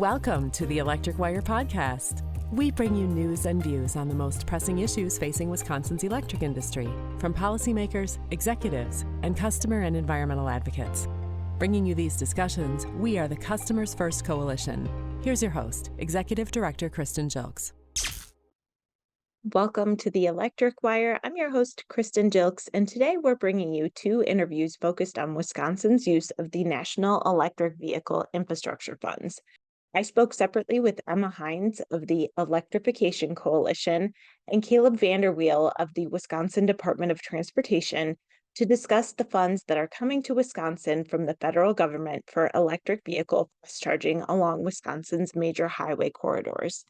Welcome to the Electric Wire podcast. We bring you news and views on the most pressing issues facing Wisconsin's electric industry, from policymakers, executives, and customer and environmental advocates. Bringing you these discussions, we are the Customers First Coalition. Here's your host, Executive Director Kristen Jilks. Welcome to the Electric Wire. I'm your host, Kristen Jilks, and today we're bringing you two interviews focused on Wisconsin's use of the National Electric Vehicle Infrastructure Funds. I spoke separately with Emma Heins of the Electrification Coalition and Kaleb Vander Wiele of the Wisconsin Department of Transportation to discuss the funds that are coming to Wisconsin from the federal government for electric vehicle fast charging along Wisconsin's major highway corridors.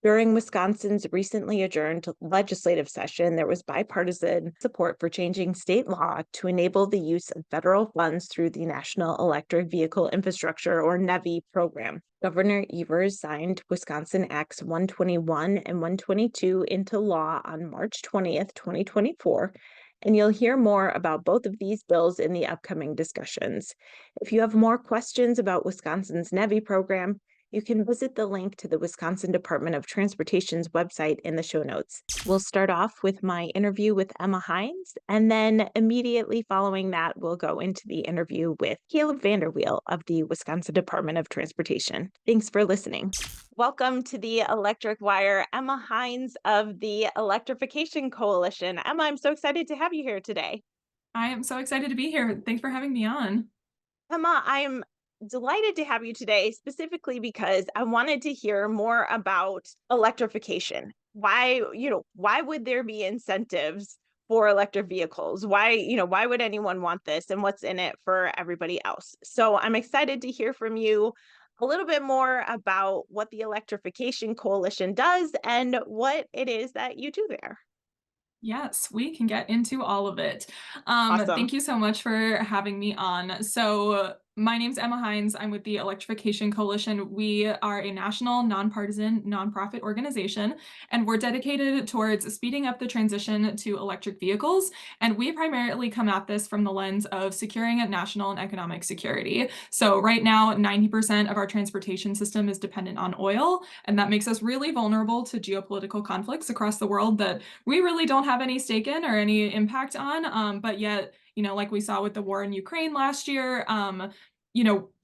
During Wisconsin's recently adjourned legislative session, there was bipartisan support for changing state law to enable the use of federal funds through the National Electric Vehicle Infrastructure, or NEVI, program. Governor Evers signed Wisconsin Acts 121 and 122 into law on March 20th, 2024, and you'll hear more about both of these bills in the upcoming discussions. If you have more questions about Wisconsin's NEVI program, you can visit the link to the Wisconsin Department of Transportation's website in the show notes. We'll start off with my interview with Emma Heins, and then immediately following that, we'll go into the interview with Kaleb Vander Wiele of the Wisconsin Department of Transportation. Thanks for listening. Welcome to the Electric Wire, Emma Heins of the Electrification Coalition. Emma, I'm so excited to have you here today. I am so excited to be here. Thanks for having me on. Emma, I'm delighted to have you today, specifically because I wanted to hear more about electrification. Why would there be incentives for electric vehicles? Why would anyone want this, and what's in it for everybody else? So I'm excited to hear from you a little bit more about what the Electrification Coalition does and what it is that you do there. Yes, we can get into all of it. Awesome. Thank you so much for having me on. So my name's Emma Heins. I'm with the Electrification Coalition. We are a national, nonpartisan, nonprofit organization, and we're dedicated towards speeding up the transition to electric vehicles. And we primarily come at this from the lens of securing national and economic security. So right now, 90% of our transportation system is dependent on oil, and that makes us really vulnerable to geopolitical conflicts across the world that we really don't have any stake in or any impact on. But yet, like we saw with the war in Ukraine last year,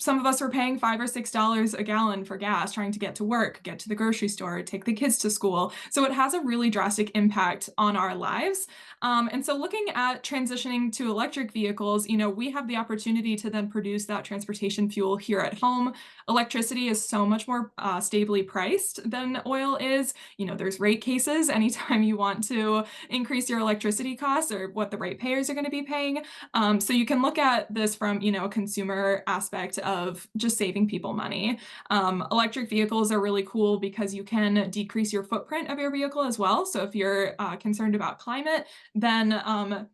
some of us were paying $5 or $6 a gallon for gas, trying to get to work, get to the grocery store, take the kids to school. So it has a really drastic impact on our lives. And so looking at transitioning to electric vehicles, we have the opportunity to then produce that transportation fuel here at home. Electricity is so much more stably priced than oil is. There's rate cases anytime you want to increase your electricity costs or what the ratepayers are going to be paying. So you can look at this from, a consumer aspect of just saving people money. Electric vehicles are really cool because you can decrease your footprint of your vehicle as well. So if you're concerned about climate, then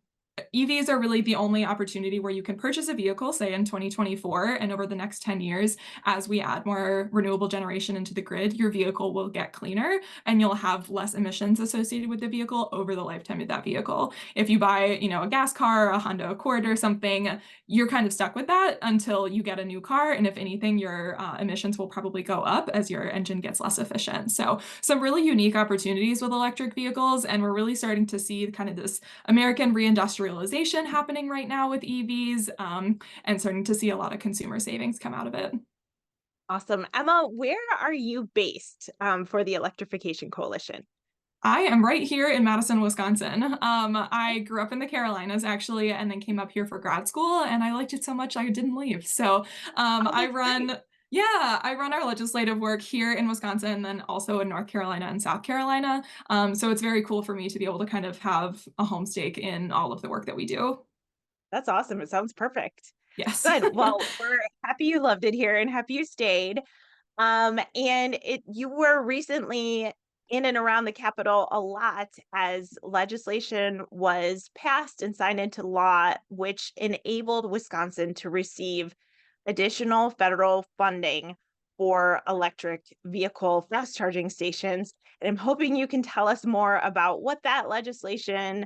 EVs are really the only opportunity where you can purchase a vehicle, say in 2024, and over the next 10 years, as we add more renewable generation into the grid, your vehicle will get cleaner and you'll have less emissions associated with the vehicle over the lifetime of that vehicle. If you buy, a gas car, a Honda Accord or something, you're kind of stuck with that until you get a new car. And if anything, your emissions will probably go up as your engine gets less efficient. So some really unique opportunities with electric vehicles. And we're really starting to see kind of this American reindustrialization happening right now with EVs, and starting to see a lot of consumer savings come out of it. Awesome. Emma, where are you based for the Electrification Coalition? I am right here in Madison, Wisconsin. I grew up in the Carolinas, actually, and then came up here for grad school, and I liked it so much I didn't leave. So I run our legislative work here in Wisconsin, and then also in North Carolina and South Carolina. So it's very cool for me to be able to kind of have a home stake in all of the work that we do. That's awesome. It sounds perfect. Yes. Good. Well, we're happy you loved it here and happy you stayed. You were recently in and around the Capitol a lot as legislation was passed and signed into law, which enabled Wisconsin to receive additional federal funding for electric vehicle fast charging stations. And I'm hoping you can tell us more about what that legislation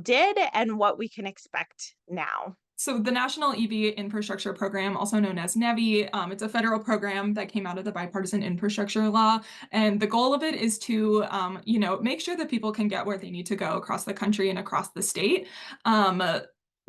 did and what we can expect now. So the National EV Infrastructure Program, also known as NEVI, it's a federal program that came out of the bipartisan infrastructure law. And the goal of it is to, make sure that people can get where they need to go across the country and across the state.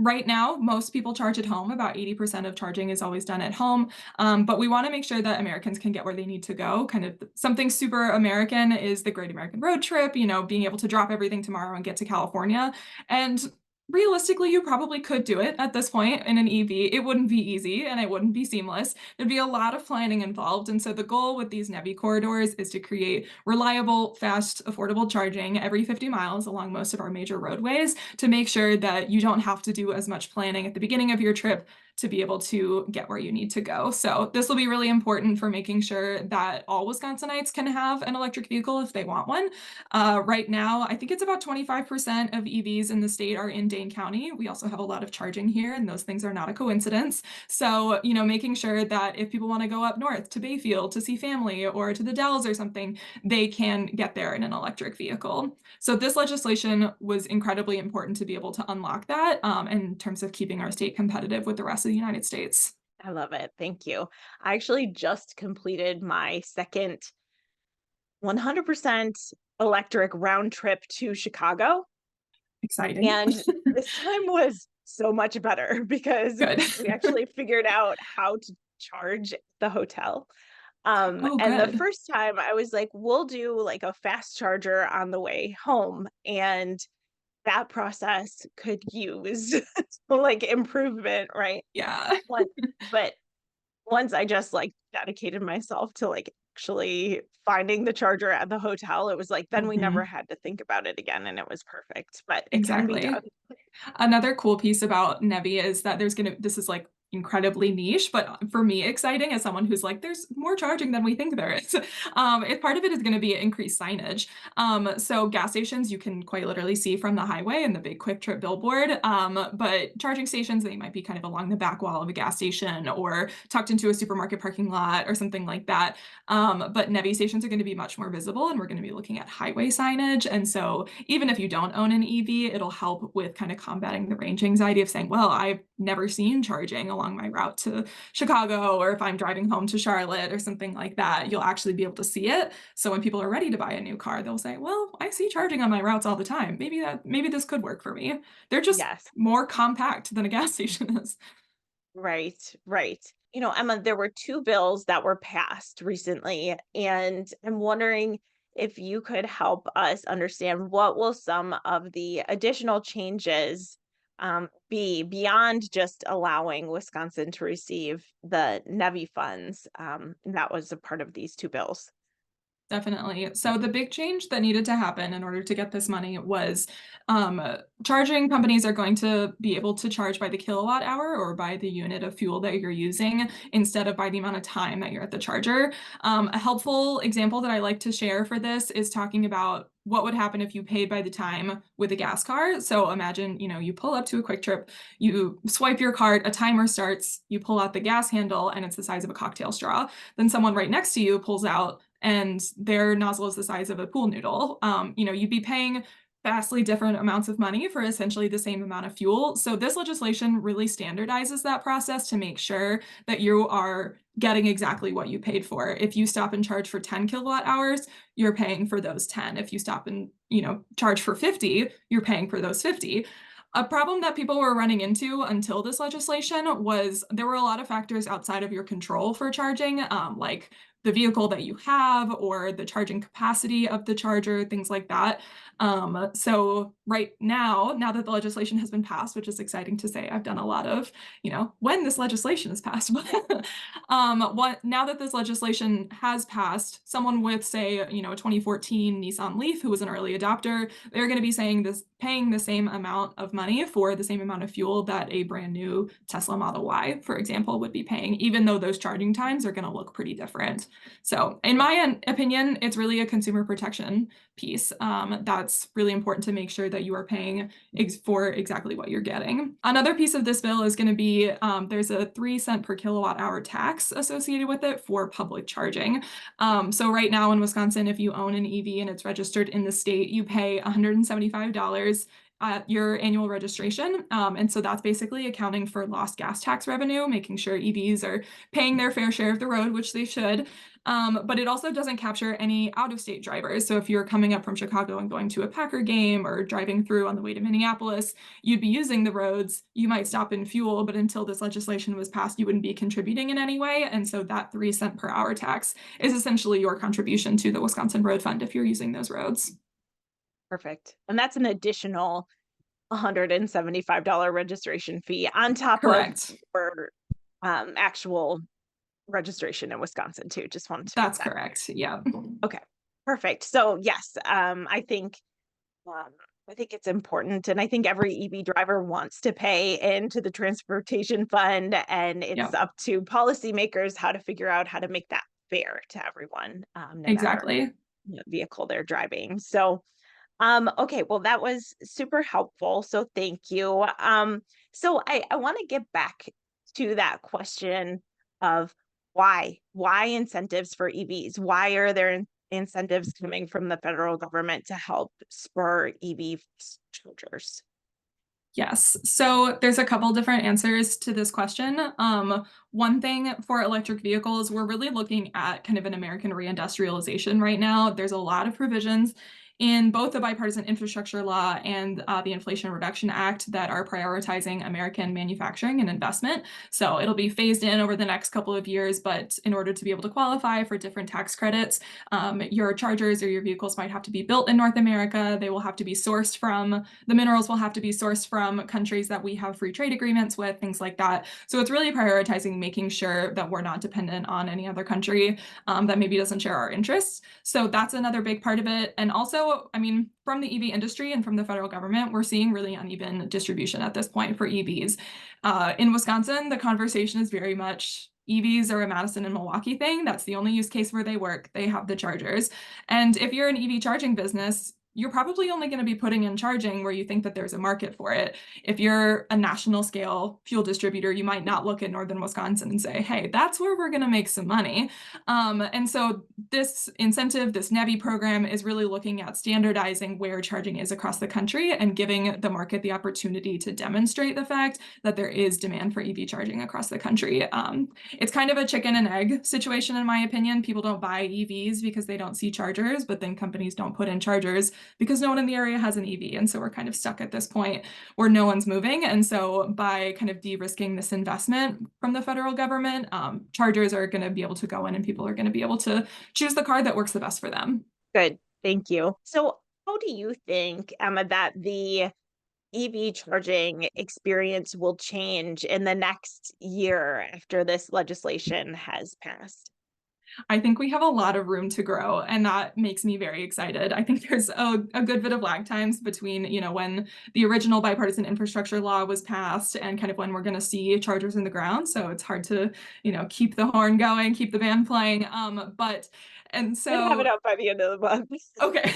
Right now, most people charge at home. About 80% of charging is always done at home. But we want to make sure that Americans can get where they need to go. Kind of something super American is the Great American Road Trip, being able to drop everything tomorrow and get to California. And realistically, you probably could do it at this point in an EV. It wouldn't be easy and it wouldn't be seamless. There'd be a lot of planning involved. And so the goal with these NEVI corridors is to create reliable, fast, affordable charging every 50 miles along most of our major roadways to make sure that you don't have to do as much planning at the beginning of your trip to be able to get where you need to go. So this will be really important for making sure that all Wisconsinites can have an electric vehicle if they want one. Right now, I think it's about 25% of EVs in the state are in Dane County. We also have a lot of charging here, and those things are not a coincidence. So, making sure that if people want to go up north to Bayfield to see family or to the Dells or something, they can get there in an electric vehicle. So this legislation was incredibly important to be able to unlock that in terms of keeping our state competitive with the rest of the United States. I love it. Thank you. I actually just completed my second 100% electric round trip to Chicago. Exciting. And this time was so much better because Good. we actually figured out how to charge the hotel. Oh, And the good. first time I was like, we'll do like a fast charger on the way home. And that process could use like improvement, right? Yeah. One, but once I just like dedicated myself to like actually finding the charger at the hotel, it was like then we never Mhm. had to think about it again and it was perfect. But it can be Exactly. done. Another cool piece about NEVI is that this is like incredibly niche, but for me, exciting as someone who's like, there's more charging than we think there is. If part of it is going to be increased signage. So gas stations you can quite literally see from the highway and the big Quick Trip billboard. But charging stations, they might be kind of along the back wall of a gas station or tucked into a supermarket parking lot or something like that. But NEVI stations are going to be much more visible, and we're going to be looking at highway signage. And so even if you don't own an EV, it'll help with kind of combating the range anxiety of saying, well, I've never seen charging along my route to Chicago, or if I'm driving home to Charlotte or something like that, you'll actually be able to see it. So when people are ready to buy a new car, they'll say, well, I see charging on my routes all the time. Maybe this could work for me. They're just Yes. more compact than a gas station is. Right, right. Emma, there were two bills that were passed recently, and I'm wondering if you could help us understand what will some of the additional changes be beyond just allowing Wisconsin to receive the NEVI funds that was a part of these two bills. Definitely. So the big change that needed to happen in order to get this money was um, charging companies are going to be able to charge by the kilowatt hour or by the unit of fuel that you're using instead of by the amount of time that you're at the charger. A helpful example that I like to share for this is talking about what would happen if you paid by the time with a gas car. So imagine, you pull up to a Quick Trip, you swipe your card, a timer starts, you pull out the gas handle, and it's the size of a cocktail straw. Then someone right next to you pulls out and their nozzle is the size of a pool noodle. You'd be paying vastly different amounts of money for essentially the same amount of fuel. So this legislation really standardizes that process to make sure that you are getting exactly what you paid for. If you stop and charge for 10 kilowatt hours, you're paying for those 10. If you stop and, charge for 50, you're paying for those 50. A problem that people were running into until this legislation was there were a lot of factors outside of your control for charging, like the vehicle that you have or the charging capacity of the charger, things like that. So right now that the legislation has been passed, which is exciting to say, I've done a lot of, when this legislation is passed. Now that this legislation has passed, someone with, say, a 2014 Nissan Leaf who was an early adopter, they're going to be paying the same amount of money for the same amount of fuel that a brand new Tesla Model Y, for example, would be paying, even though those charging times are going to look pretty different. So in my opinion, it's really a consumer protection piece. That's really important to make sure that you are paying for exactly what you're getting. Another piece of this bill is going to be there's a 3 cent per kilowatt hour tax associated with it for public charging. So right now in Wisconsin, if you own an EV and it's registered in the state, you pay $175 at your annual registration. And so that's basically accounting for lost gas tax revenue, making sure EVs are paying their fair share of the road, which they should. But it also doesn't capture any out-of-state drivers. So if you're coming up from Chicago and going to a Packer game or driving through on the way to Minneapolis, you'd be using the roads. You might stop in fuel, but until this legislation was passed, you wouldn't be contributing in any way. And so that 3 cent per hour tax is essentially your contribution to the Wisconsin Road Fund if you're using those roads. Perfect. And that's an additional $175 registration fee on top Correct. of your actual registration in Wisconsin too. Just wanted to make That's that correct. Yeah. Okay, perfect. So yes, I think it's important, and I think every EV driver wants to pay into the transportation fund, and it's Yep. up to policymakers how to figure out how to make that fair to everyone, no matter Exactly. what vehicle they're driving. So, okay, well, that was super helpful. So thank you. So I want to get back to that question of why incentives for EVs? Why are there incentives coming from the federal government to help spur EV chargers? Yes. So there's a couple different answers to this question. One thing for electric vehicles, we're really looking at kind of an American reindustrialization right now. There's a lot of provisions in both the bipartisan infrastructure law and the Inflation Reduction Act that are prioritizing American manufacturing and investment. So it'll be phased in over the next couple of years, but in order to be able to qualify for different tax credits, your chargers or your vehicles might have to be built in North America. They will have to be sourced from, the minerals will have to be sourced from countries that we have free trade agreements with, things like that. So it's really prioritizing making sure that we're not dependent on any other country that maybe doesn't share our interests. So that's another big part of it. And also, I mean, from the EV industry and from the federal government, we're seeing really uneven distribution at this point for EVs. In Wisconsin, the conversation is very much EVs are a Madison and Milwaukee thing. That's the only use case where they work. They have the chargers. And if you're an EV charging business, you're probably only going to be putting in charging where you think that there's a market for it. If you're a national scale fuel distributor, you might not look at northern Wisconsin and say, hey, that's where we're going to make some money. And so this incentive, this NEVI program is really looking at standardizing where charging is across the country and giving the market the opportunity to demonstrate the fact that there is demand for EV charging across the country. It's kind of a chicken and egg situation, in my opinion. People don't buy EVs because they don't see chargers, but then companies don't put in chargers because no one in the area has an EV. And so we're kind of stuck at this point where no one's moving. And so by kind of de-risking this investment from the federal government, chargers are going to be able to go in and people are going to be able to choose the car that works the best for them. Good, thank you. So how do you think, Emma, that the EV charging experience will change in the next year after this legislation has passed? I think we have a lot of room to grow, and that makes me very excited. I think there's a good bit of lag times between, when the original bipartisan infrastructure law was passed and kind of when we're going to see chargers in the ground. So it's hard to, keep the horn going, keep the band playing. And so I'd have it out by the end of the month. Okay.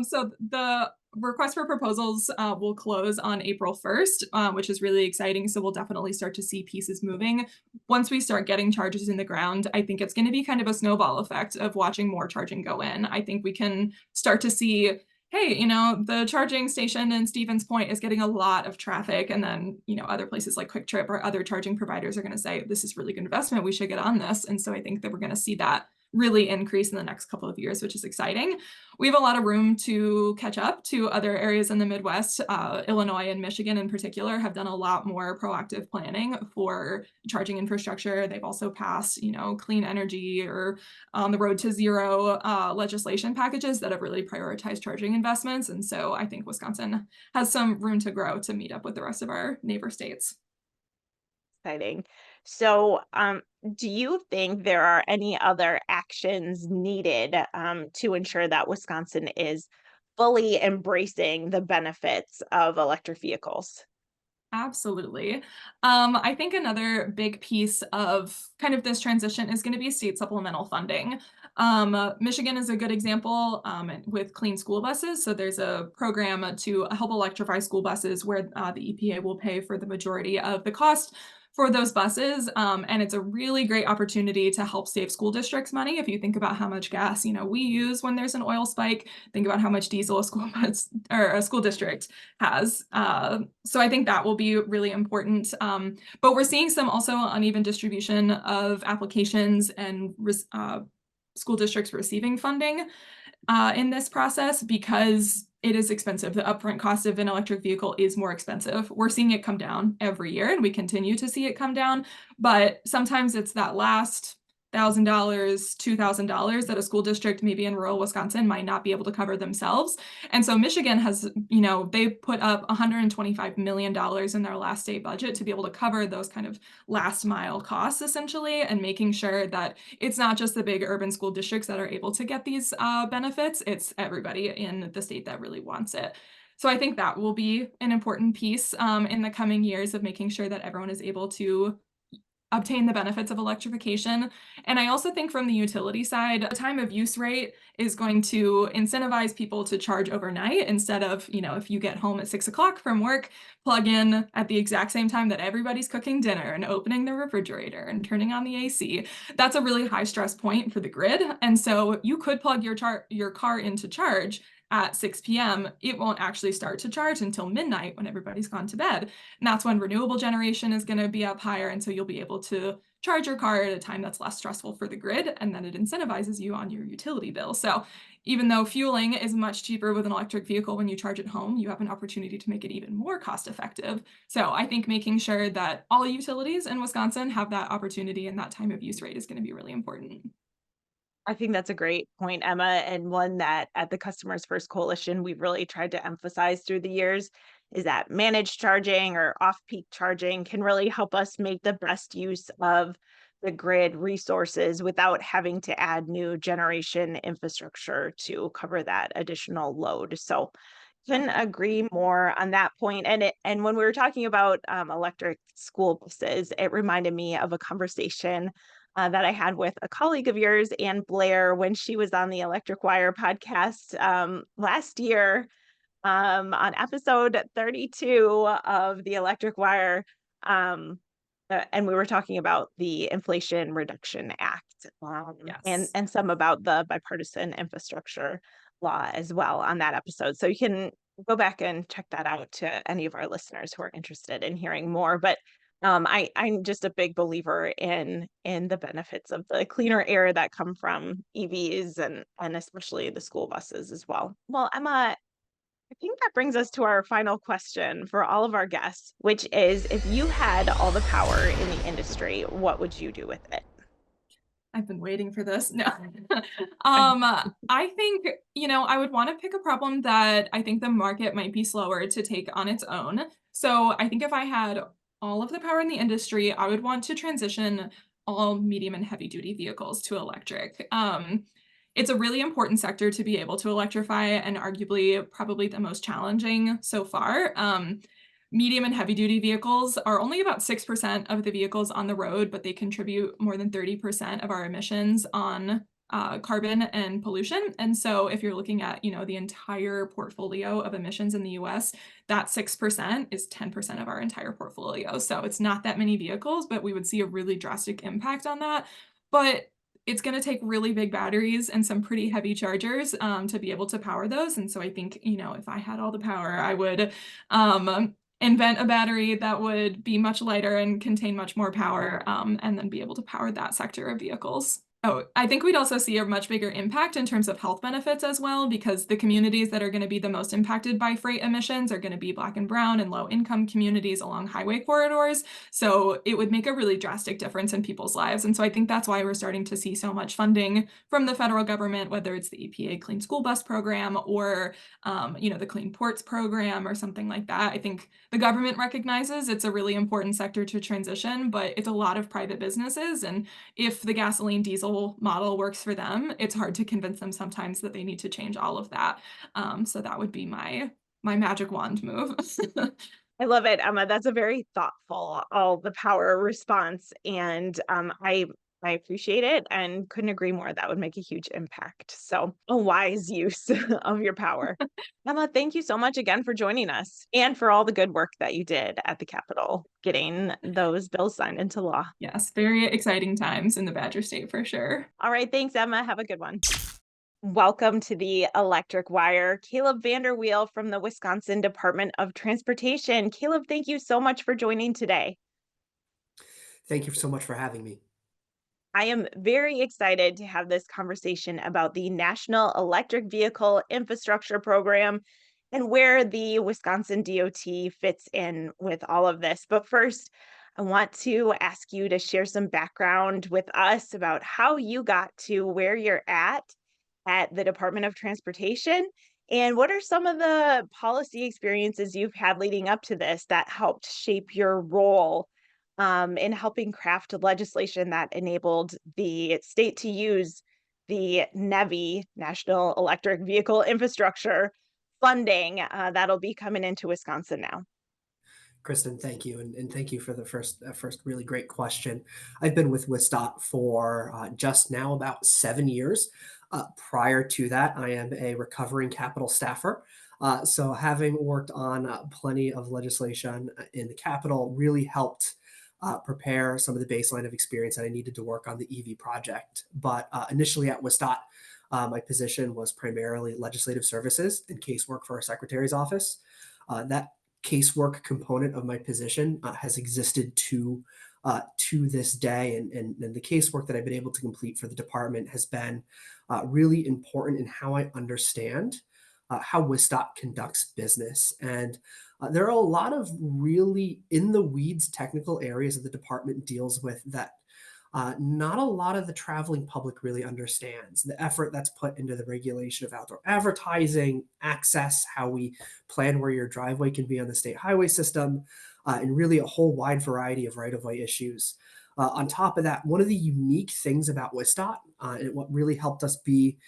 So the request for proposals will close on April 1st, which is really exciting. So we'll definitely start to see pieces moving. Once we start getting chargers in the ground, I think it's going to be kind of a snowball effect of watching more charging go in. I think we can start to see, hey, the charging station in Stevens Point is getting a lot of traffic. And then, other places like Quick Trip or other charging providers are going to say, this is really good investment. We should get on this. And so I think that we're going to see that really increase in the next couple of years, which is exciting. We have a lot of room to catch up to other areas in the Midwest. Illinois and Michigan in particular have done a lot more proactive planning for charging infrastructure. They've also passed, clean energy or on the road to zero legislation packages that have really prioritized charging investments. And so I think Wisconsin has some room to grow to meet up with the rest of our neighbor states. Exciting. So, do you think there are any other actions needed to ensure that Wisconsin is fully embracing the benefits of electric vehicles? Absolutely. I think another big piece of kind of this transition is going to be state supplemental funding. Michigan is a good example with clean school buses. So there's a program to help electrify school buses where the EPA will pay for the majority of the cost for those buses. And it's a really great opportunity to help save school districts money. If you think about how much gas, we use when there's an oil spike, think about how much diesel a school bus or a school district has. So I think that will be really important. But we're seeing some also uneven distribution of applications and school districts receiving funding in this process because it is expensive. The upfront cost of an electric vehicle is more expensive. We're seeing it come down every year, and we continue to see it come down. But sometimes it's that last $1,000, $2,000 that a school district maybe in rural Wisconsin might not be able to cover themselves. And so Michigan has, they put up $125 million in their last state budget to be able to cover those kind of last mile costs, essentially, and making sure that it's not just the big urban school districts that are able to get these benefits, it's everybody in the state that really wants it. So I think that will be an important piece in the coming years of making sure that everyone is able to obtain the benefits of electrification. And I also think from the utility side, the time of use rate is going to incentivize people to charge overnight instead of, if you get home at 6 o'clock from work, plug in at the exact same time that everybody's cooking dinner and opening the refrigerator and turning on the AC. That's a really high stress point for the grid. And so you could plug your car into charge at 6 p.m., it won't actually start to charge until midnight when everybody's gone to bed. And that's when renewable generation is going to be up higher. And so you'll be able to charge your car at a time that's less stressful for the grid. And then it incentivizes you on your utility bill. So even though fueling is much cheaper with an electric vehicle when you charge at home, you have an opportunity to make it even more cost effective. So I think making sure that all utilities in Wisconsin have that opportunity and that time of use rate is going to be really important. I think that's a great point, Emma, and one that at the Customers First Coalition, we've really tried to emphasize through the years is that managed charging or off-peak charging can really help us make the best use of the grid resources without having to add new generation infrastructure to cover that additional load. So couldn't agree more on that point. And when we were talking about electric school buses, it reminded me of a conversation that I had with a colleague of yours, Ann Blair, when she was on the Electric Wire podcast last year on episode 32 of the Electric Wire. And we were talking about the Inflation Reduction Act Yes. and some about the bipartisan infrastructure law as well on that episode. So you can go back and check that out to any of our listeners who are interested in hearing more. But I'm just a big believer in the benefits of the cleaner air that come from EVs and especially the school buses as well. Well, Emma, I think that brings us to our final question for all of our guests, which is if you had all the power in the industry, what would you do with it? I've been waiting for this. No. I think, I would want to pick a problem that I think the market might be slower to take on its own. So I think if I had all of the power in the industry, I would want to transition all medium and heavy duty vehicles to electric. It's a really important sector to be able to electrify and arguably probably the most challenging so far. Medium and heavy duty vehicles are only about 6% of the vehicles on the road, but they contribute more than 30% of our emissions on carbon and pollution. And so if you're looking at, the entire portfolio of emissions in the US, that 6% is 10% of our entire portfolio. So it's not that many vehicles, but we would see a really drastic impact on that. But it's going to take really big batteries and some pretty heavy chargers to be able to power those. And so I think, if I had all the power, I would invent a battery that would be much lighter and contain much more power, and then be able to power that sector of vehicles. Oh, I think we'd also see a much bigger impact in terms of health benefits as well, because the communities that are going to be the most impacted by freight emissions are going to be Black and brown and low income communities along highway corridors. So it would make a really drastic difference in people's lives. And so I think that's why we're starting to see so much funding from the federal government, whether it's the EPA Clean School Bus Program or, the Clean Ports Program or something like that. I think the government recognizes it's a really important sector to transition, but it's a lot of private businesses. And if the gasoline diesel model works for them, it's hard to convince them sometimes that they need to change all of that. So that would be my magic wand move. I love it, Emma. That's a very thoughtful, all the power response. And I I appreciate it and couldn't agree more. That would make a huge impact. So, a wise use of your power. Emma, thank you so much again for joining us and for all the good work that you did at the Capitol, getting those bills signed into law. Yes, very exciting times in the Badger State for sure. All right. Thanks, Emma. Have a good one. Welcome to the Electric Wire. Kaleb Vander Wiele from the Wisconsin Department of Transportation. Kaleb, thank you so much for joining today. Thank you so much for having me. I am very excited to have this conversation about the National Electric Vehicle Infrastructure Program and where the Wisconsin DOT fits in with all of this. But first, I want to ask you to share some background with us about how you got to where you're at the Department of Transportation. And what are some of the policy experiences you've had leading up to this that helped shape your role in helping craft legislation that enabled the state to use the NEVI, National Electric Vehicle Infrastructure funding that'll be coming into Wisconsin now? Kristen, thank you. And thank you for the first really great question. I've been with WISDOT for just now about 7 years. Prior to that, I am a recovering Capitol staffer. So having worked on plenty of legislation in the Capitol really helped prepare some of the baseline of experience that I needed to work on the EV project. But initially at WISDOT, my position was primarily legislative services and casework for our secretary's office. That casework component of my position has existed to this day, and the casework that I've been able to complete for the department has been really important in how I understand how WISDOT conducts business. And there are a lot of really in the weeds technical areas that the department deals with that not a lot of the traveling public really understands. The effort that's put into the regulation of outdoor advertising, access, how we plan where your driveway can be on the state highway system, and really a whole wide variety of right-of-way issues. On top of that, one of the unique things about WISDOT, and what really helped us be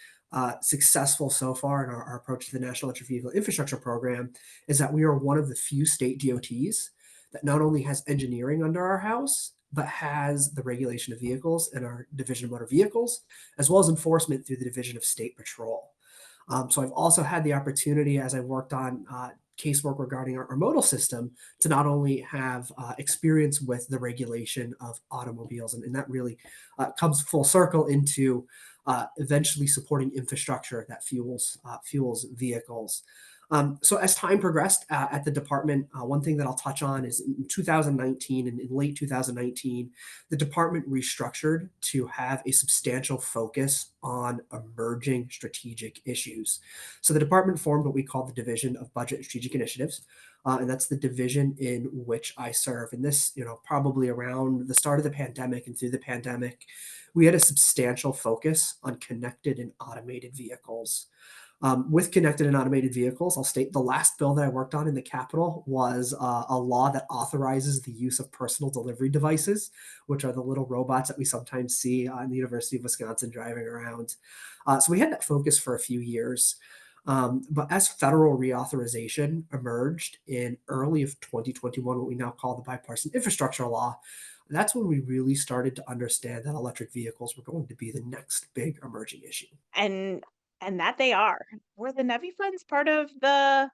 successful so far in our approach to the National Electric Vehicle Infrastructure Program, is that we are one of the few state DOTs that not only has engineering under our house, but has the regulation of vehicles in our Division of Motor Vehicles, as well as enforcement through the Division of State Patrol. So I've also had the opportunity, as I worked on casework regarding our modal system, to not only have experience with the regulation of automobiles, and that really comes full circle into eventually supporting infrastructure that fuels vehicles. So as time progressed at the department, one thing that I'll touch on is in 2019 and in late 2019, the department restructured to have a substantial focus on emerging strategic issues. So the department formed what we call the Division of Budget and Strategic Initiatives. And that's the division in which I serve. And this, probably around the start of the pandemic and through the pandemic, we had a substantial focus on connected and automated vehicles. With connected and automated vehicles, I'll state the last bill that I worked on in the Capitol was a law that authorizes the use of personal delivery devices, which are the little robots that we sometimes see in the University of Wisconsin driving around. So we had that focus for a few years. But as federal reauthorization emerged in early of 2021, what we now call the Bipartisan Infrastructure Law, that's when we really started to understand that electric vehicles were going to be the next big emerging issue. And that they are. Were the NEVI funds part of the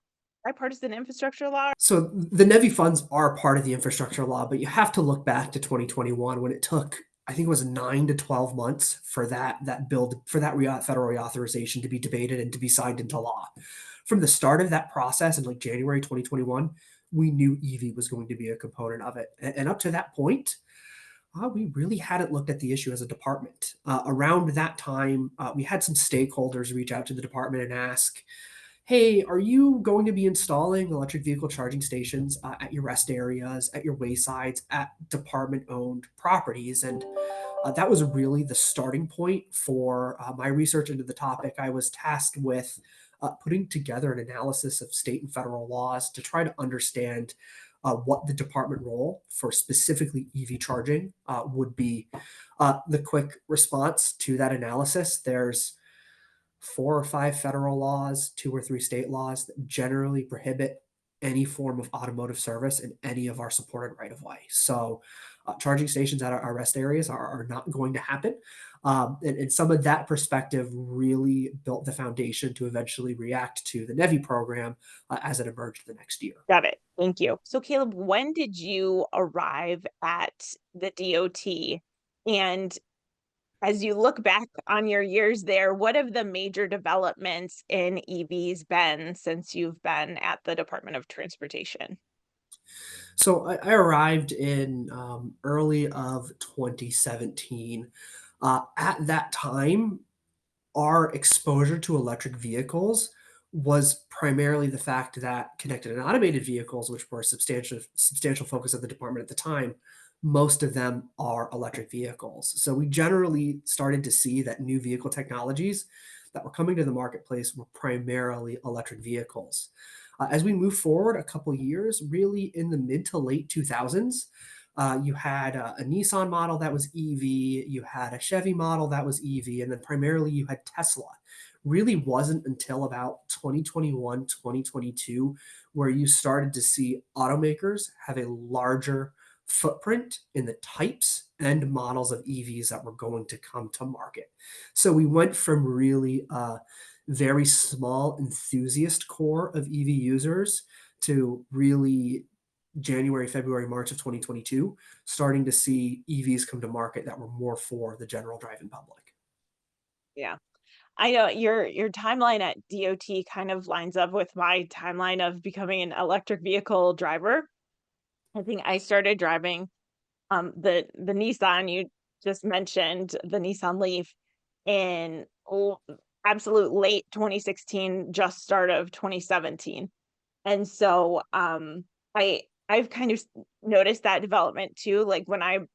bipartisan infrastructure law? So the NEVI funds are part of the infrastructure law, but you have to look back to 2021 when it took, I think it was 9 to 12 months for that bill, for that federal reauthorization to be debated and to be signed into law. From the start of that process in like January 2021, we knew EV was going to be a component of it. And up to that point, we really hadn't looked at the issue as a department. Around that time, we had some stakeholders reach out to the department and ask, hey, are you going to be installing electric vehicle charging stations at your rest areas, at your waysides, at department-owned properties? And that was really the starting point for my research into the topic. I was tasked with putting together an analysis of state and federal laws to try to understand what the department role for specifically EV charging would be. The quick response to that analysis, there's 4 or 5 federal laws, 2 or 3 state laws that generally prohibit any form of automotive service in any of our supported right-of-way. So charging stations at our rest areas are not going to happen. And some of that perspective really built the foundation to eventually react to the NEVI program as it emerged the next year. Got it. Thank you. So, Kaleb, when did you arrive at the DOT? And as you look back on your years there, what have the major developments in EVs been since you've been at the Department of Transportation? So I arrived in early of 2017. At that time, our exposure to electric vehicles was primarily the fact that connected and automated vehicles, which were a substantial focus of the department at the time, most of them are electric vehicles. So we generally started to see that new vehicle technologies that were coming to the marketplace were primarily electric vehicles. As we move forward a couple years, really in the mid to late 2000s, you had a Nissan model that was EV, you had a Chevy model that was EV, and then primarily you had Tesla. Really wasn't until about 2021, 2022, where you started to see automakers have a larger footprint in the types and models of EVs that were going to come to market. So we went from really a very small enthusiast core of EV users to really January, February, March of 2022, starting to see EVs come to market that were more for the general driving public. Yeah. I know your timeline at DOT kind of lines up with my timeline of becoming an electric vehicle driver. I think I started driving the Nissan you just mentioned, the Nissan Leaf, in absolute late 2016, just start of 2017. And so I've kind of noticed that development too. Like when I've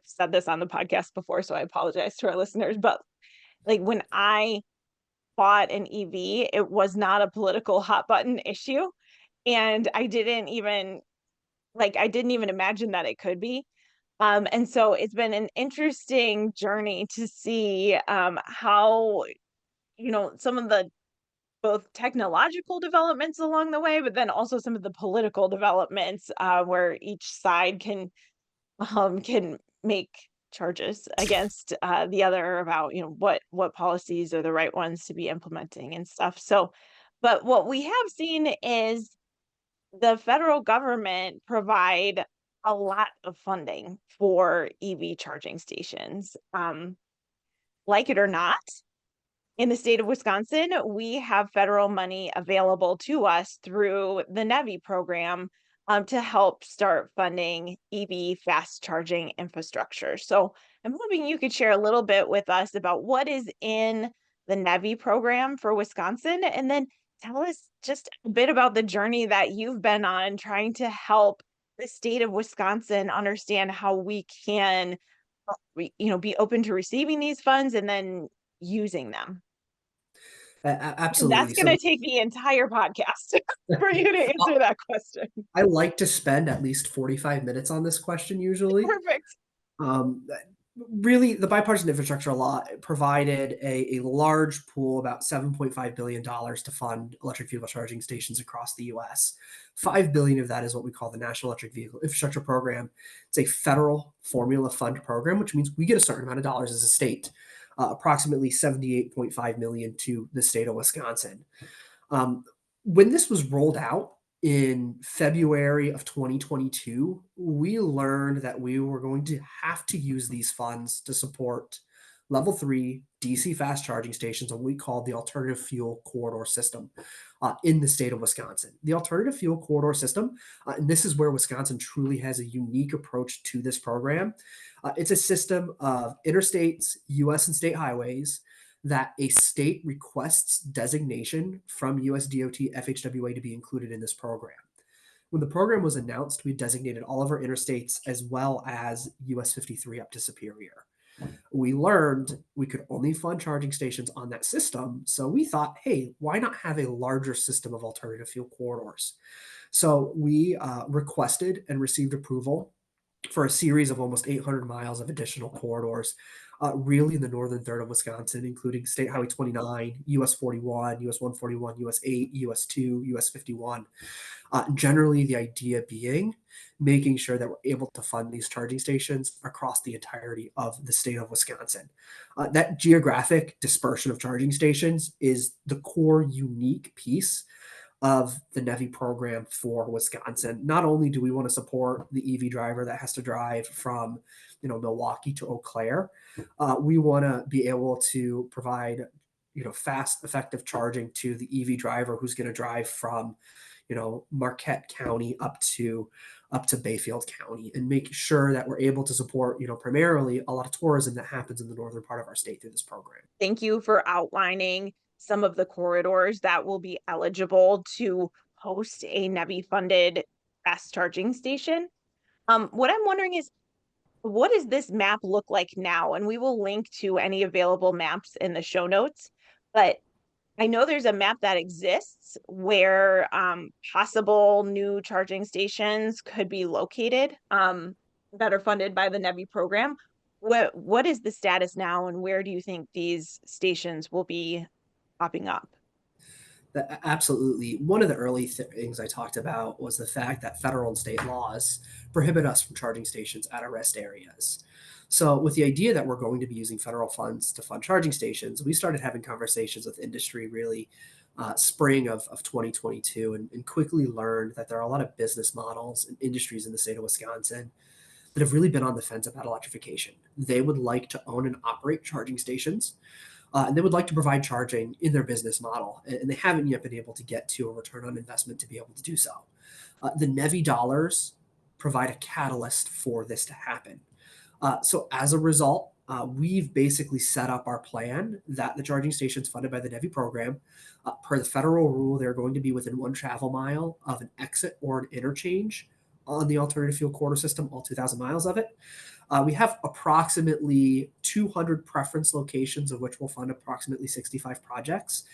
said this on the podcast before, so I apologize to our listeners, but like when I bought an EV, it was not a political hot button issue. And I didn't even imagine that it could be. And so it's been an interesting journey to see how, some of the both technological developments along the way, but then also some of the political developments where each side can make charges against the other about what policies are the right ones to be implementing and stuff. So, but what we have seen is the federal government provide a lot of funding for EV charging stations. Like it or not, in the state of Wisconsin, we have federal money available to us through the NEVI program to help start funding EV fast charging infrastructure. So I'm hoping you could share a little bit with us about what is in the NEVI program for Wisconsin, and then tell us just a bit about the journey that you've been on trying to help the state of Wisconsin understand how we can, be open to receiving these funds and then using them. That's Absolutely. going to take the entire podcast for you to answer that question. I like to spend at least 45 minutes on this question usually. Perfect. Um, Really, the bipartisan infrastructure law provided a large pool, about $7.5 billion to fund electric vehicle charging stations across the US. $5 billion of that is what we call the National Electric Vehicle Infrastructure Program. It's a federal formula fund program, which means we get a certain amount of dollars as a state, approximately $78.5 million to the state of Wisconsin. When this was rolled out in February of 2022, we learned that we were going to have to use these funds to support level 3 DC fast charging stations, what we call the alternative fuel corridor system in the state of Wisconsin. The alternative fuel corridor system, and this is where Wisconsin truly has a unique approach to this program. It's a system of interstates, US and state highways that a state requests designation from US DOT FHWA to be included in this program. When the program was announced, we designated all of our interstates as well as US 53 up to Superior. We learned we could only fund charging stations on that system, so we thought, hey, why not have a larger system of alternative fuel corridors? So we requested and received approval for a series of almost 800 miles of additional corridors really in the northern third of Wisconsin, including State Highway 29, US 41, US 141, US 8, US 2, US 51. Generally, the idea being making sure that we're able to fund these charging stations across the entirety of the state of Wisconsin. That geographic dispersion of charging stations is the core unique piece of the NEVI program for Wisconsin. Not only do we want to support the EV driver that has to drive from, Milwaukee to Eau Claire, we want to be able to provide, fast, effective charging to the EV driver who's going to drive from, Marquette County up to Bayfield County, and make sure that we're able to support, primarily a lot of tourism that happens in the northern part of our state through this program. Thank you for outlining some of the corridors that will be eligible to host a NEVI-funded fast charging station. What I'm wondering is, what does this map look like now? And we will link to any available maps in the show notes. But I know there's a map that exists where possible new charging stations could be located that are funded by the NEVI program. What is the status now, and where do you think these stations will be popping up? Absolutely. One of the early things I talked about was the fact that federal and state laws prohibit us from charging stations at our rest areas. So, with the idea that we're going to be using federal funds to fund charging stations, we started having conversations with industry really spring of 2022, and quickly learned that there are a lot of business models and industries in the state of Wisconsin that have really been on the fence about electrification. They would like to own and operate charging stations, and they would like to provide charging in their business model, and they haven't yet been able to get to a return on investment to be able to do so. The NEVI dollars provide a catalyst for this to happen. So as a result, we've basically set up our plan that the charging stations funded by the NEVI program, per the federal rule, they're going to be within 1 travel mile of an exit or an interchange on the alternative fuel corridor system, all 2,000 miles of it. We have approximately 200 preference locations, of which we'll fund approximately 65 projects.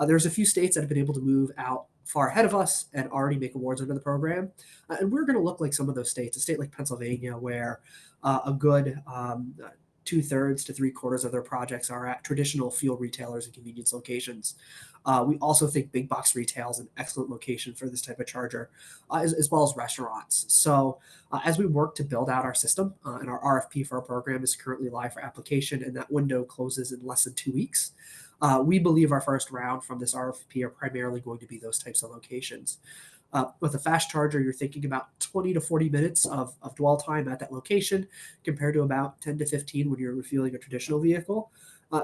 There's a few states that have been able to move out far ahead of us and already make awards under the program. And we're going to look like some of those states, a state like Pennsylvania, where a good 2/3 to 3/4 of their projects are at traditional fuel retailers and convenience locations. We also think big box retail is an excellent location for this type of charger, as well as restaurants. So as we work to build out our system, and our RFP for our program is currently live for application, and that window closes in less than 2 weeks, we believe our first round from this RFP are primarily going to be those types of locations. With a fast charger, you're thinking about 20 to 40 minutes of dwell time at that location, compared to about 10 to 15 when you're refueling a traditional vehicle.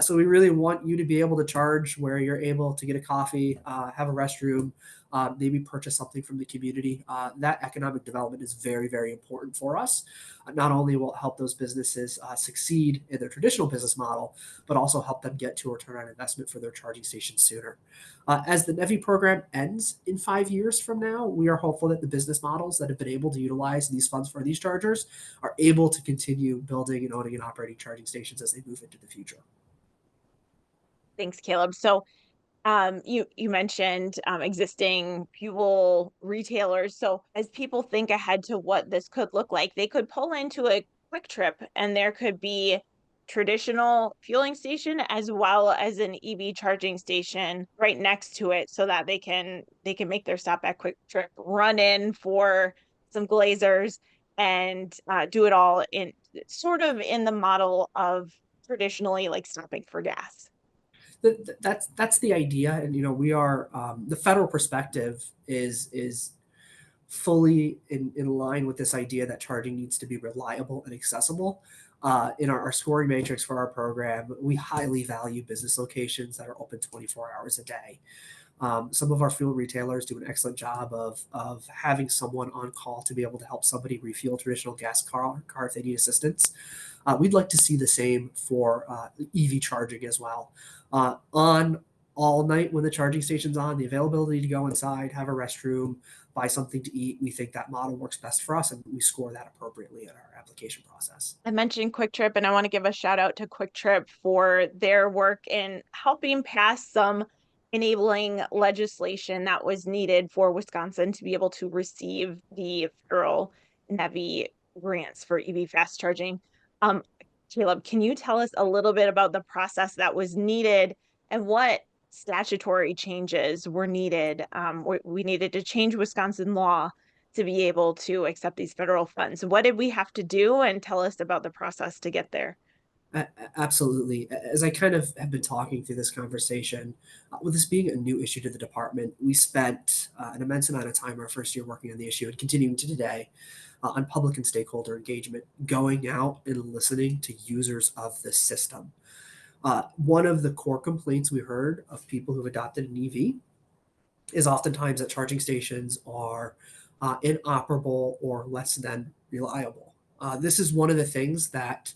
So we really want you to be able to charge where you're able to get a coffee, have a restroom, maybe purchase something from the community. That economic development is very, very important for us. Not only will it help those businesses succeed in their traditional business model, but also help them get to a return on investment for their charging stations sooner. As the NEVI program ends in 5 years from now, we are hopeful that the business models that have been able to utilize these funds for these chargers are able to continue building and owning and operating charging stations as they move into the future. Thanks, Kaleb. So you mentioned existing fuel retailers. So as people think ahead to what this could look like, they could pull into a Quick Trip, and there could be traditional fueling station as well as an EV charging station right next to it, so that they can make their stop at Quick Trip, run in for some glazers, and do it all in sort of in the model of traditionally like stopping for gas. That's the idea, and we are, the federal perspective is fully in line with this idea that charging needs to be reliable and accessible. In our scoring matrix for our program, we highly value business locations that are open 24 hours a day. Some of our fuel retailers do an excellent job of having someone on call to be able to help somebody refuel traditional gas car if they need assistance. We'd like to see the same for EV charging as well. On all night when the charging station's on, the availability to go inside, have a restroom, buy something to eat, we think that model works best for us, and we score that appropriately in our application process. I mentioned Quick Trip, and I want to give a shout out to Quick Trip for their work in helping pass some enabling legislation that was needed for Wisconsin to be able to receive the federal NEVI grants for EV fast charging. Kaleb, can you tell us a little bit about the process that was needed and what statutory changes were needed? We needed to change Wisconsin law to be able to accept these federal funds. What did we have to do? And tell us about the process to get there. Absolutely. As I kind of have been talking through this conversation, with this being a new issue to the department, we spent an immense amount of time our first year working on the issue and continuing to today on public and stakeholder engagement, going out and listening to users of the system. One of the core complaints we heard of people who've adopted an EV is oftentimes that charging stations are inoperable or less than reliable. This is one of the things that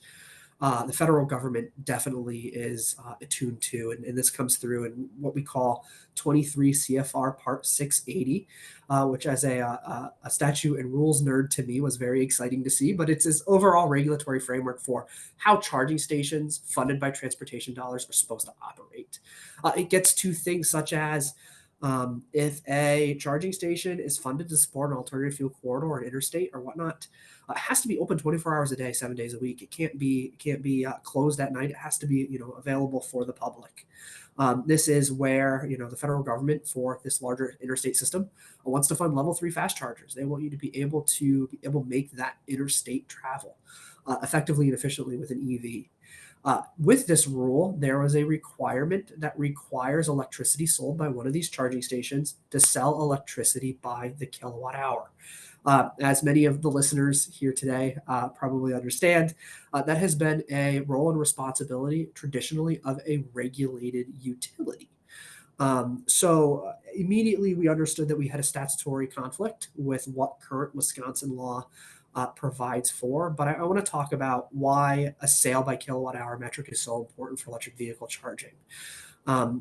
the federal government definitely is attuned to, and this comes through in what we call 23 CFR Part 680, which as a statute and rules nerd to me was very exciting to see, but it's this overall regulatory framework for how charging stations funded by transportation dollars are supposed to operate. It gets to things such as if a charging station is funded to support an alternative fuel corridor or an interstate or whatnot, it has to be open 24 hours a day, 7 days a week. It can't be closed at night. It has to be available for the public. This is where the federal government for this larger interstate system wants to fund level 3 fast chargers. They want you to be able to make that interstate travel effectively and efficiently with an EV. With this rule, there was a requirement that requires electricity sold by one of these charging stations to sell electricity by the kilowatt hour. As many of the listeners here today probably understand, that has been a role and responsibility traditionally of a regulated utility. So immediately we understood that we had a statutory conflict with what current Wisconsin law provides for. But I want to talk about why a sale by kilowatt hour metric is so important for electric vehicle charging.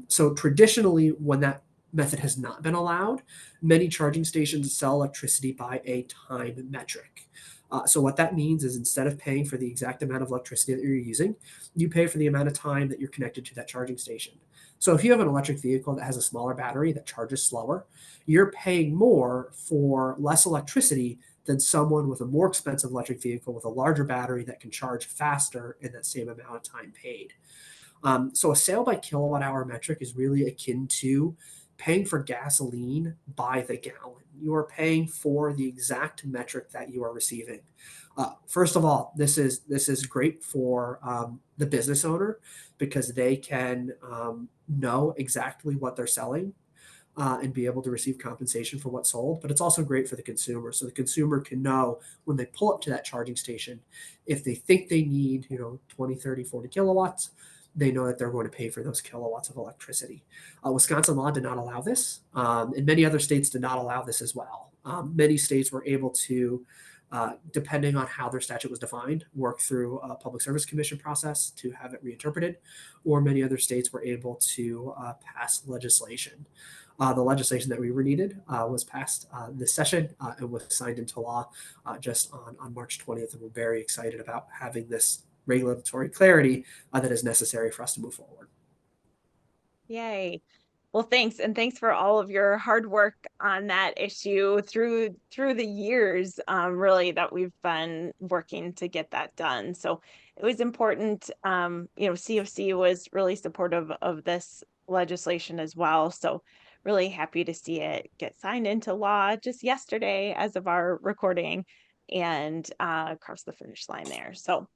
So traditionally, when that method has not been allowed, many charging stations sell electricity by a time metric. So what that means is instead of paying for the exact amount of electricity that you're using, you pay for the amount of time that you're connected to that charging station. So if you have an electric vehicle that has a smaller battery that charges slower, you're paying more for less electricity than someone with a more expensive electric vehicle with a larger battery that can charge faster in that same amount of time paid. So a sale by kilowatt hour metric is really akin to paying for gasoline by the gallon. You are paying for the exact metric that you are receiving. First of all, this is great for the business owner because they can know exactly what they're selling and be able to receive compensation for what's sold. But it's also great for the consumer. So the consumer can know when they pull up to that charging station, if they think they need 20, 30, 40 kilowatts, they know that they're going to pay for those kilowatts of electricity. Wisconsin law did not allow this, and many other states did not allow this as well. Many states were able to, depending on how their statute was defined, work through a public service commission process to have it reinterpreted, or many other states were able to pass legislation. The legislation that we were needed was passed this session and was signed into law just on March 20th, and we're very excited about having this regulatory clarity that is necessary for us to move forward. Yay. Well, thanks. And thanks for all of your hard work on that issue through the years, really, that we've been working to get that done. So it was important. CFC was really supportive of this legislation as well. So really happy to see it get signed into law just yesterday as of our recording and across the finish line there. So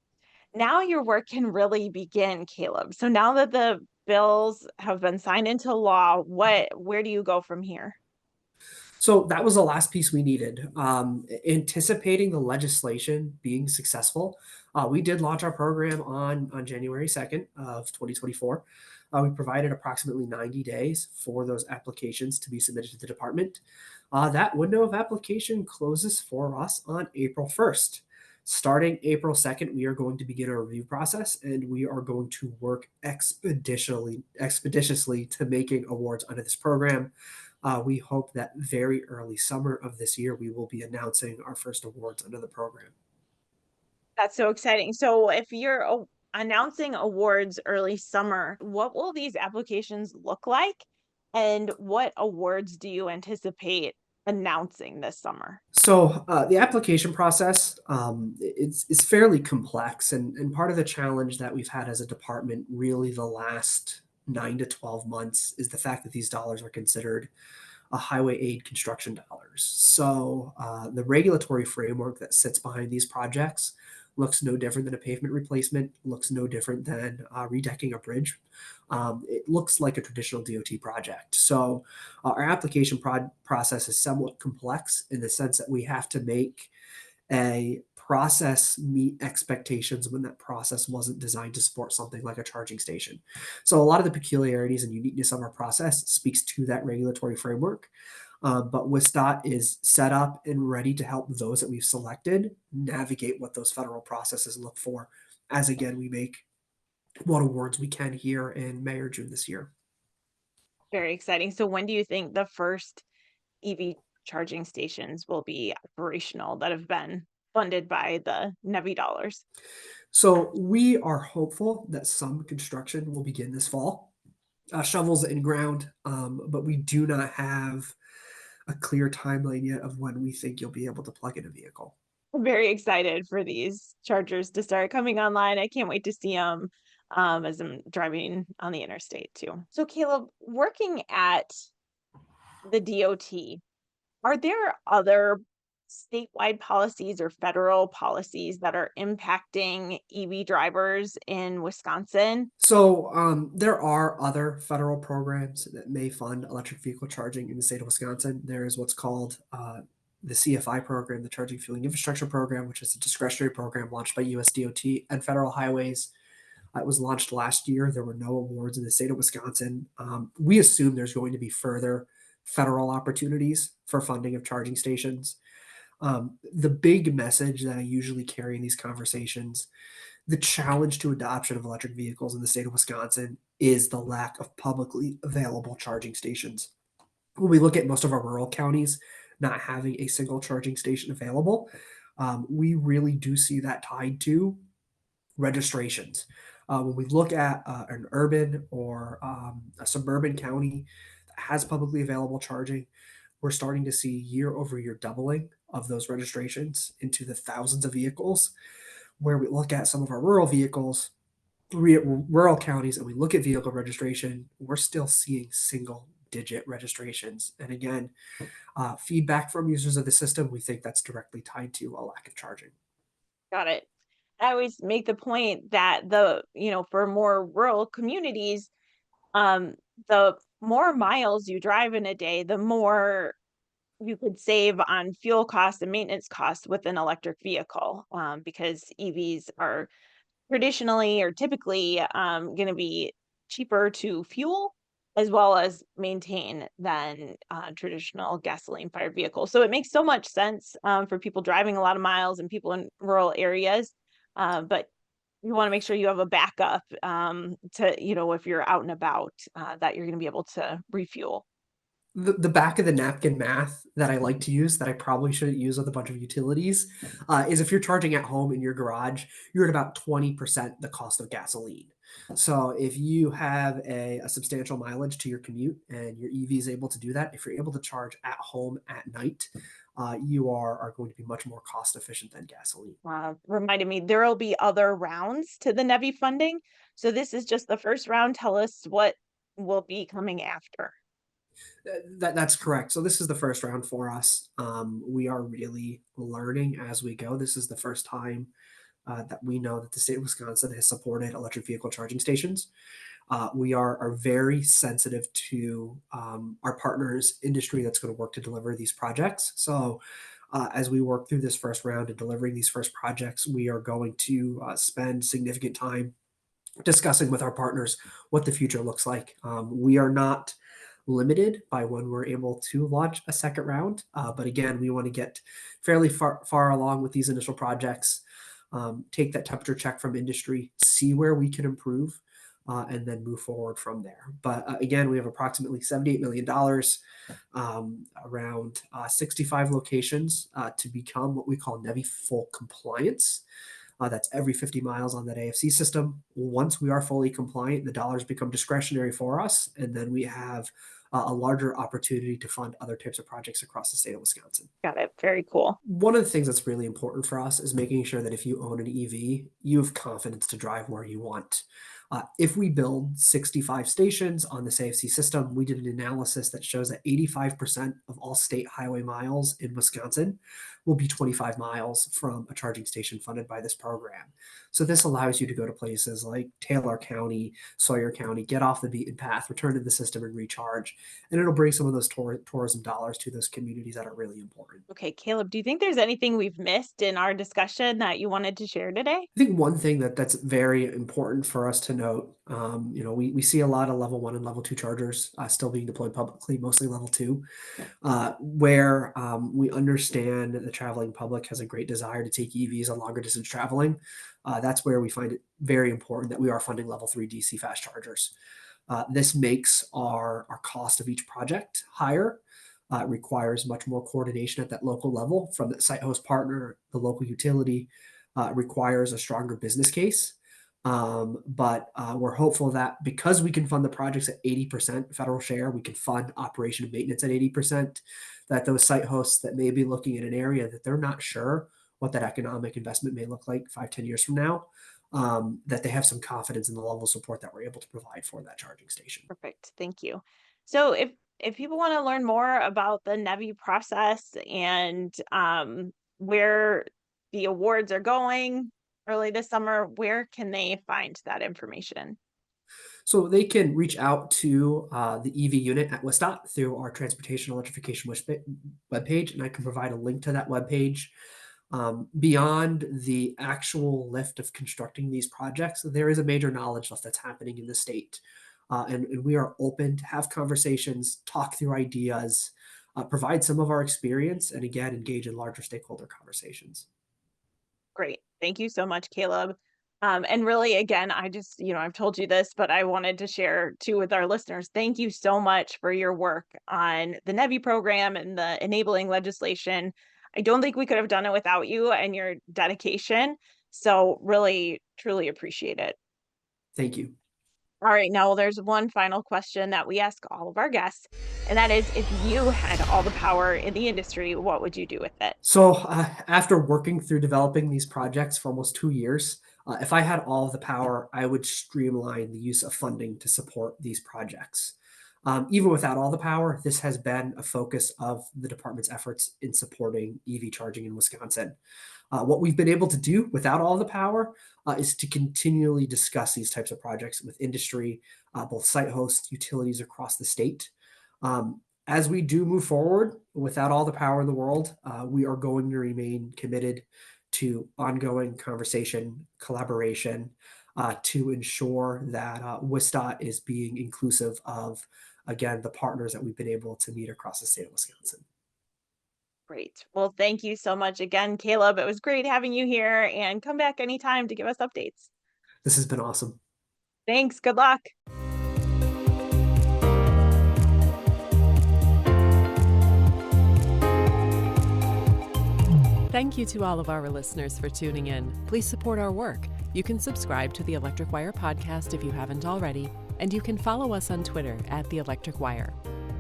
now your work can really begin, Kaleb. So now that the bills have been signed into law, where do you go from here? So that was the last piece we needed. Anticipating the legislation being successful, we did launch our program on January 2nd of 2024. We provided approximately 90 days for those applications to be submitted to the department. That window of application closes for us on April 1st. Starting April 2nd, we are going to begin a review process and we are going to work expeditiously to making awards under this program. We hope that very early summer of this year, we will be announcing our first awards under the program. That's so exciting. So if you're announcing awards early summer, what will these applications look like? And what awards do you anticipate announcing this summer? So the application process is fairly complex, and part of the challenge that we've had as a department really the last 9 to 12 months is the fact that these dollars are considered highway aid construction dollars. So the regulatory framework that sits behind these projects looks no different than a pavement replacement, looks no different than redecking a bridge. It looks like a traditional DOT project. So our application process is somewhat complex in the sense that we have to make a process meet expectations when that process wasn't designed to support something like a charging station. So a lot of the peculiarities and uniqueness of our process speaks to that regulatory framework. But WISDOT is set up and ready to help those that we've selected navigate what those federal processes look for as, again, we make what awards we can here in May or June this year. Very exciting. So when do you think the first EV charging stations will be operational that have been funded by the NEVI dollars? So we are hopeful that some construction will begin this fall. Shovels in ground, but we do not have a clear timeline yet of when we think you'll be able to plug in a vehicle. I'm very excited for these chargers to start coming online. I can't wait to see them as I'm driving on the interstate too. So Kaleb, working at the DOT, are there other statewide policies or federal policies that are impacting EV drivers in Wisconsin? So there are other federal programs that may fund electric vehicle charging in the state of Wisconsin. There is what's called the CFI program, the Charging Fueling Infrastructure Program, which is a discretionary program launched by US DOT and federal highways. It was launched last year. There were no awards in the state of Wisconsin. We assume there's going to be further federal opportunities for funding of charging stations. The big message that I usually carry in these conversations, the challenge to adoption of electric vehicles in the state of Wisconsin is the lack of publicly available charging stations. When we look at most of our rural counties not having a single charging station available, we really do see that tied to registrations. When we look at an urban or a suburban county that has publicly available charging, we're starting to see year over year doubling of those registrations into the thousands of vehicles. Where we look at some of our rural vehicles, rural counties, and we look at vehicle registration, we're still seeing single digit registrations. And again, feedback from users of the system, we think that's directly tied to a lack of charging. Got it. I always make the point that for more rural communities, the more miles you drive in a day, the more you could save on fuel costs and maintenance costs with an electric vehicle, because EVs are traditionally or typically going to be cheaper to fuel as well as maintain than traditional gasoline fired vehicles. So it makes so much sense for people driving a lot of miles and people in rural areas. But you want to make sure you have a backup if you're out and about, that you're going to be able to refuel. The back of the napkin math that I like to use that I probably shouldn't use with a bunch of utilities is if you're charging at home in your garage, you're at about 20% the cost of gasoline. So if you have a substantial mileage to your commute and your EV is able to do that, if you're able to charge at home at night, you are going to be much more cost efficient than gasoline. Reminded me, there will be other rounds to the NEVI funding. So this is just the first round. Tell us what will be coming after. That's correct. So this is the first round for us. We are really learning as we go. This is the first time that we know that the state of Wisconsin has supported electric vehicle charging stations. We are very sensitive to our partners industry that's going to work to deliver these projects. So as we work through this first round and delivering these first projects, we are going to spend significant time discussing with our partners what the future looks like. We are not limited by when we're able to launch a second round. But again, we want to get fairly far along with these initial projects, take that temperature check from industry, see where we can improve, and then move forward from there. But again, we have approximately $78 million, around 65 locations to become what we call NEVI full compliance. That's every 50 miles on that AFC system. Once we are fully compliant, the dollars become discretionary for us, and then we have a larger opportunity to fund other types of projects across the state of Wisconsin. Got it. Very cool. One of the things that's really important for us is making sure that if you own an EV, you have confidence to drive where you want. If we build 65 stations on this AFC system, we did an analysis that shows that 85% of all state highway miles in Wisconsin will be 25 miles from a charging station funded by this program. So this allows you to go to places like Taylor County, Sawyer County, get off the beaten path, return to the system and recharge. And it'll bring some of those tourism dollars to those communities that are really important. Okay, Kaleb, do you think there's anything we've missed in our discussion that you wanted to share today? I think one thing that's very important for us to note, we see a lot of level 1 and level 2 chargers still being deployed publicly, mostly level 2, where we understand that the traveling public has a great desire to take EVs on longer distance traveling. That's where we find it very important that we are funding level 3 DC fast chargers. This makes our cost of each project higher. It requires much more coordination at that local level from the site host partner, the local utility. Requires a stronger business case. But we're hopeful that because we can fund the projects at 80% federal share, we can fund operation and maintenance at 80%, that those site hosts that may be looking at an area that they're not sure what that economic investment may look like 5-10 years from now, that they have some confidence in the level of support that we're able to provide for that charging station. Perfect. Thank you. So if people want to learn more about the NEVI process and where the awards are going early this summer, where can they find that information? So they can reach out to the EV unit at WSDOT through our Transportation Electrification webpage, and I can provide a link to that webpage. Beyond the actual lift of constructing these projects, there is a major knowledge lift that's happening in the state. And we are open to have conversations, talk through ideas, provide some of our experience, and again, engage in larger stakeholder conversations. Great. Thank you so much, Kaleb. And really, again, I just, I've told you this, but I wanted to share too with our listeners. Thank you so much for your work on the NEVI program and the enabling legislation. I don't think we could have done it without you and your dedication. So really, truly appreciate it. Thank you. All right, now there's one final question that we ask all of our guests, and that is, if you had all the power in the industry, what would you do with it? So after working through developing these projects for almost 2 years, if I had all of the power, I would streamline the use of funding to support these projects. Even without all the power, this has been a focus of the department's efforts in supporting EV charging in Wisconsin. What we've been able to do without all the power is to continually discuss these types of projects with industry, both site hosts, utilities across the state. As we do move forward without all the power in the world, we are going to remain committed to ongoing conversation, collaboration, to ensure that WSDOT is being inclusive of, again, the partners that we've been able to meet across the state of Wisconsin. Great. Well, thank you so much again, Kaleb. It was great having you here, and come back anytime to give us updates. This has been awesome. Thanks. Good luck. Thank you to all of our listeners for tuning in. Please support our work. You can subscribe to the Electric Wire podcast if you haven't already, and you can follow us on Twitter at The Electric Wire.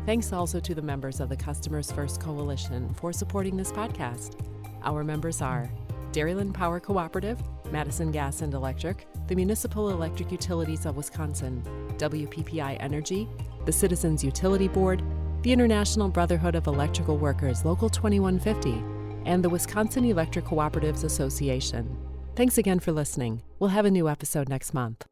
Thanks also to the members of the Customers First Coalition for supporting this podcast. Our members are Dairyland Power Cooperative, Madison Gas and Electric, the Municipal Electric Utilities of Wisconsin, WPPI Energy, the Citizens Utility Board, the International Brotherhood of Electrical Workers Local 2150, and the Wisconsin Electric Cooperatives Association. Thanks again for listening. We'll have a new episode next month.